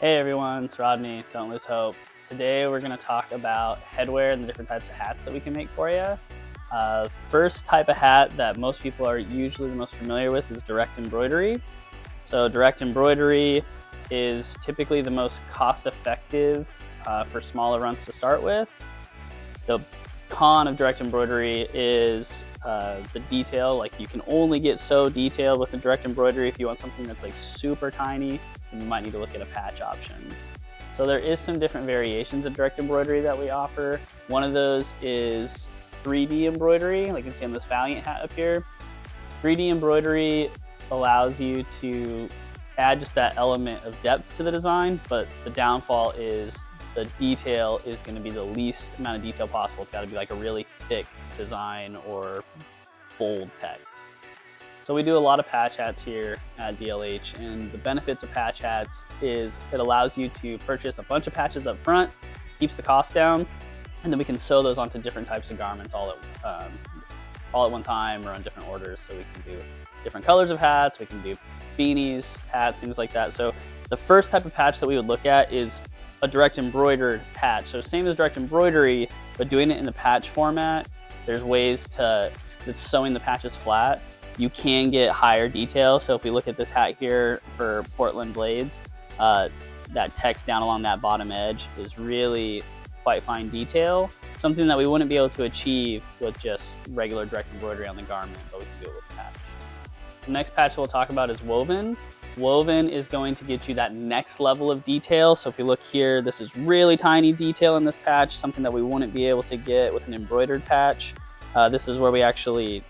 Hey everyone, it's Rodney, don't lose hope. Today we're going to talk about headwear and the different types of hats that we can make for you. First type of hat that most people are usually the most familiar with is direct embroidery. So direct embroidery is typically the most cost-effective for smaller runs to start with. The con of direct embroidery is the detail. Like, you can only get so detailed with the direct embroidery. If you want something that's like super tiny, then you might need to look at a patch option. So there is some different variations of direct embroidery that we offer. One of those is 3D embroidery, like you can see on this Valiant hat up here. 3D embroidery allows you to add just that element of depth to the design, but the downfall is the detail is going to be the least amount of detail possible. It's got to be like a really thick design or bold text. So we do a lot of patch hats here at DLH, and the benefits of patch hats is it allows you to purchase a bunch of patches up front, keeps the cost down, and then we can sew those onto different types of garments all at one time or on different orders. So we can do different colors of hats, we can do beanies, hats, things like that. So the first type of patch that we would look at is a direct embroidered patch. So same as direct embroidery, but doing it in the patch format. There's ways to sewing the patches flat. You can get higher detail. So if we look at this hat here for Portland blades, that text down along that bottom edge is really quite fine detail. Something that we wouldn't be able to achieve with just regular direct embroidery on the garment, but we can do it with a patch. The next patch we'll talk about is woven. Woven is going to get you that next level of detail. So if you look here, this is really tiny detail in this patch, something that we wouldn't be able to get with an embroidered patch. This is where we actually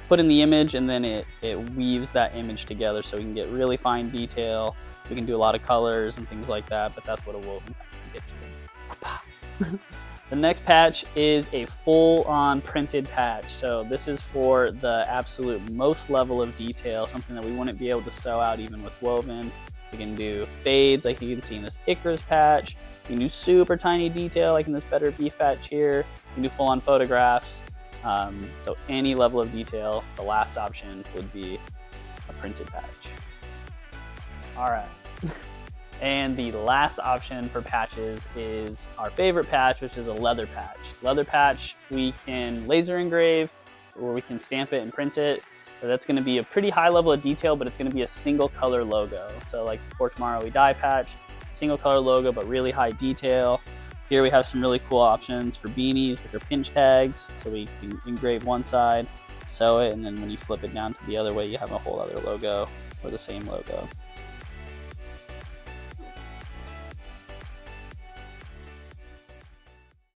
put in the image, and then it weaves that image together, so we can get really fine detail. We can do a lot of colors and things like that, but that's what a woven patch can get you. The next patch is a full-on printed patch. So this is for the absolute most level of detail, something that we wouldn't be able to sew out even with woven. We can do fades like you can see in this Icarus patch. You can do super tiny detail like in this Better Beef patch here. You can do full-on photographs. So any level of detail, the last option would be a printed patch. All right. And the last option for patches is our favorite patch, which is a leather patch. Leather patch, we can laser engrave, or we can stamp it and print it. So that's going to be a pretty high level of detail, but it's going to be a single color logo. So like For Tomorrow We Die patch, single color logo, but really high detail. Here we have some really cool options for beanies, which are pinch tags. So we can engrave one side, sew it, and then when you flip it down to the other way, you have a whole other logo or the same logo.